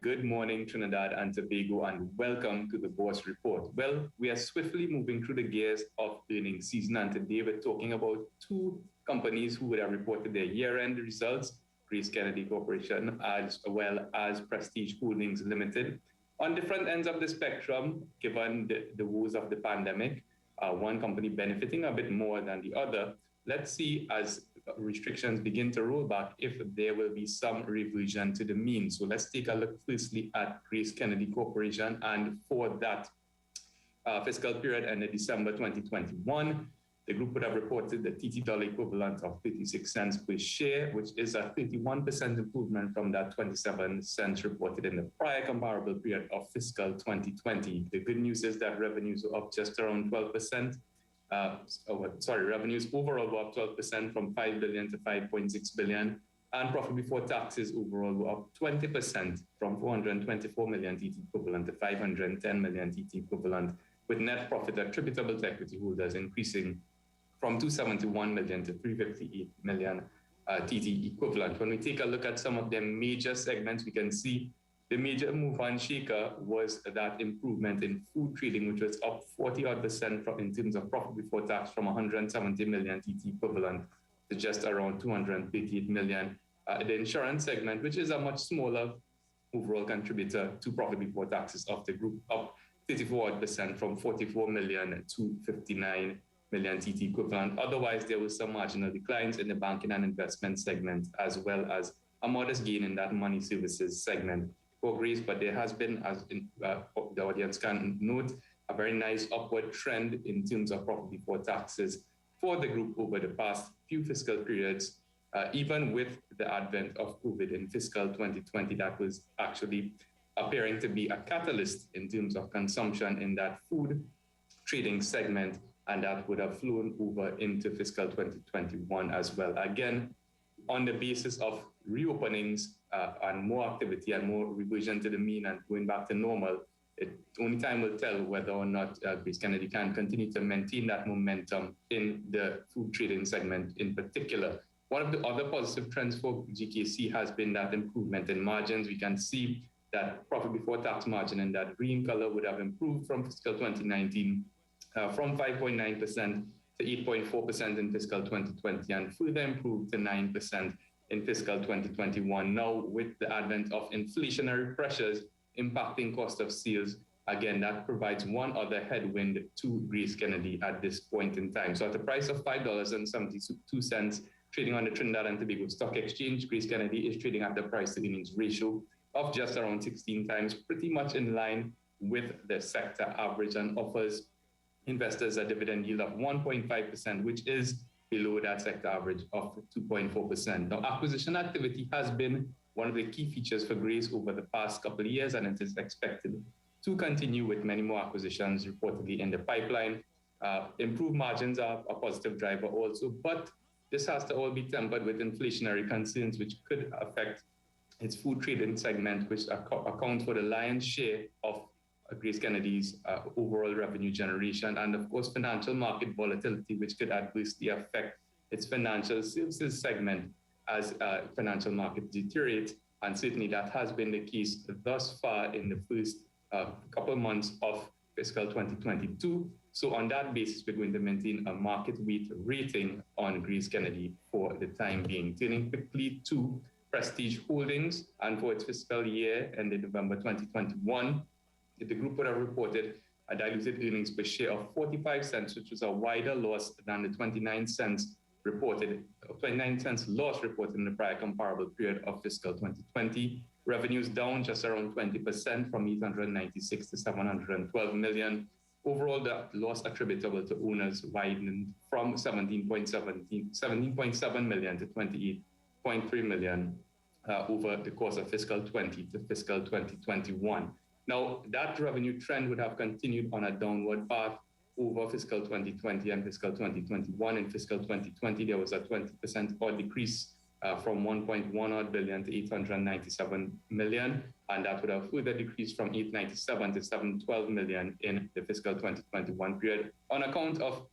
Good morning, Trinidad and Tobago, and welcome to the Bourse Report. Well, we are swiftly moving through the gears of earnings season, and today we're talking about two companies who would have reported their year-end results, Grace Kennedy Corporation, as well as Prestige Holdings Limited. On different ends of the spectrum, given the woes of the pandemic, one company benefiting a bit more than the other. Let's see, as restrictions begin to roll back, if there will be some reversion to the mean. So let's take a look firstly at Grace Kennedy Corporation. And for that fiscal period ended December 2021, the group would have reported the TT dollar equivalent of 36 cents per share, which is a 31% improvement from that 27 cents reported in the prior comparable period of fiscal 2020. The good news is that revenues are up just around 12%. Revenues overall were up 12% from 5 billion to 5.6 billion, and profit before taxes overall were up 20% from 424 million TT equivalent to 510 million TT equivalent, with net profit attributable to equity holders increasing from 271 million to 358 million TT equivalent. When we take a look at some of the major segments, we can see the major move on shaker was that improvement in food trading, which was up 40% in terms of profit before tax from 170 million TT equivalent to just around 238 million. The insurance segment, which is a much smaller overall contributor to profit before taxes of the group, up 34% from 44 million to 59 million TT equivalent. Otherwise, there was some marginal declines in the banking and investment segment, as well as a modest gain in that money services segment for Grace, but there has been, as the audience can note, a very nice upward trend in terms of profit before taxes for the group over the past few fiscal periods, even with the advent of COVID in fiscal 2020. That was actually appearing to be a catalyst in terms of consumption in that food trading segment, and that would have flown over into fiscal 2021 as well. Again, on the basis of reopenings and more activity and more reversion to the mean and going back to normal, only time will tell whether or not Grace Kennedy can continue to maintain that momentum in the food trading segment in particular. One of the other positive trends for GKC has been that improvement in margins. We can see that profit before tax margin in that green color would have improved from fiscal 2019 from 5.9% to 8.4% in fiscal 2020, and further improved to 9% in fiscal 2021. Now, with the advent of inflationary pressures impacting cost of sales, again, that provides one other headwind to Grace Kennedy at this point in time. So at the price of $5.72 trading on the Trinidad and Tobago Stock Exchange, Grace Kennedy is trading at the price to earnings ratio of just around 16 times, pretty much in line with the sector average, and offers investors a dividend yield of 1.5%, which is below that sector average of 2.4%. Now, acquisition activity has been one of the key features for Grace over the past couple of years, and it is expected to continue with many more acquisitions reportedly in the pipeline. Improved margins are a positive driver also, but this has to all be tempered with inflationary concerns, which could affect its food trading segment, which accounts for the lion's share of Grace Kennedy's overall revenue generation, and of course financial market volatility, which could adversely affect its financial services segment as financial markets deteriorate. And certainly that has been the case thus far in the first couple of months of fiscal 2022. So on that basis, we're going to maintain a market weight rating on Grace Kennedy for the time being. Turning quickly to Prestige Holdings, and for its fiscal year ended November 2021, the group would have reported a diluted earnings per share of 45 cents, which was a wider loss than the 29 cents loss reported in the prior comparable period of fiscal 2020. Revenues down just around 20% from 896 to 712 million. Overall, the loss attributable to owners widened from 17.7 million to 28.3 million over the course of fiscal 20 to fiscal 2021. Now, that revenue trend would have continued on a downward path over fiscal 2020 and fiscal 2021. In fiscal 2020, there was a 20% odd decrease from 1.1 billion to 897 million, and that would have further decreased from 897 to 712 million in the fiscal 2021 period on account of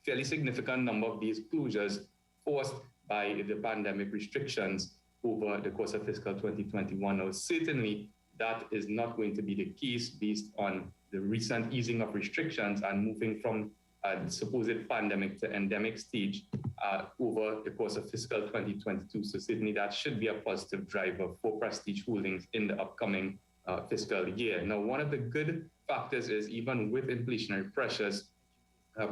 fairly significant number of these closures forced by the pandemic restrictions over the course of fiscal 2021. Now, certainly that is not going to be the case based on the recent easing of restrictions and moving from the supposed pandemic to endemic stage over the course of fiscal 2022. So certainly that should be a positive driver for Prestige Holdings in the upcoming fiscal year. Now, one of the good factors is even with inflationary pressures,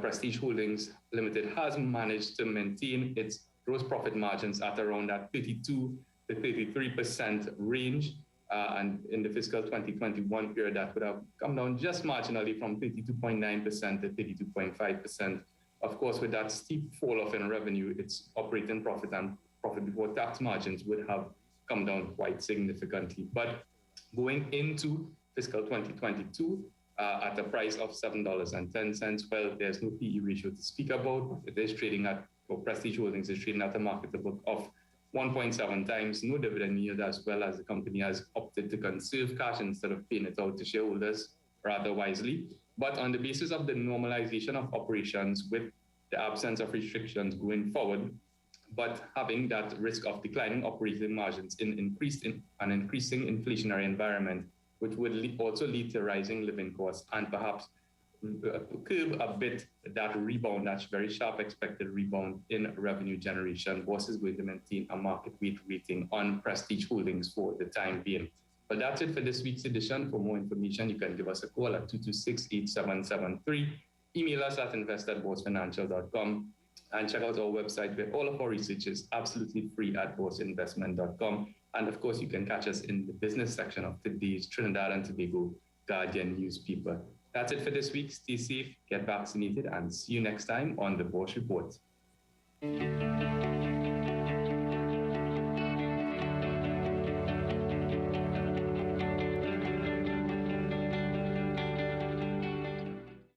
Prestige Holdings Limited has managed to maintain its gross profit margins at around that 32 to 33% range. And in the fiscal 2021 period, that would have come down just marginally from 32.9% to 32.5%. Of course, with that steep fall off in revenue, its operating profit and profit before tax margins would have come down quite significantly. But going into fiscal 2022, at a price of $7.10, well, there's no PE ratio to speak about. It is trading at, for Prestige Holdings, is trading at a market book of 1.7 times, no dividend yield, as well as the company has opted to conserve cash instead of paying it out to shareholders rather wisely. But on the basis of the normalization of operations with the absence of restrictions going forward, but having that risk of declining operating margins in an increasing inflationary environment, which would also lead to rising living costs and perhaps curb a bit that rebound, that very sharp expected rebound in revenue generation. Bourse is going to maintain a market weight rating on Prestige Holdings for the time being. But that's it for this week's edition. For more information, you can give us a call at 226-8773. Email us at invest@boursefinancial.com and check out our website where all of our research is absolutely free at bourseinvestment.com. And of course, you can catch us in the business section of today's Trinidad and Tobago Guardian newspaper. That's it for this week. Stay safe, get vaccinated, and see you next time on the Bourse Report.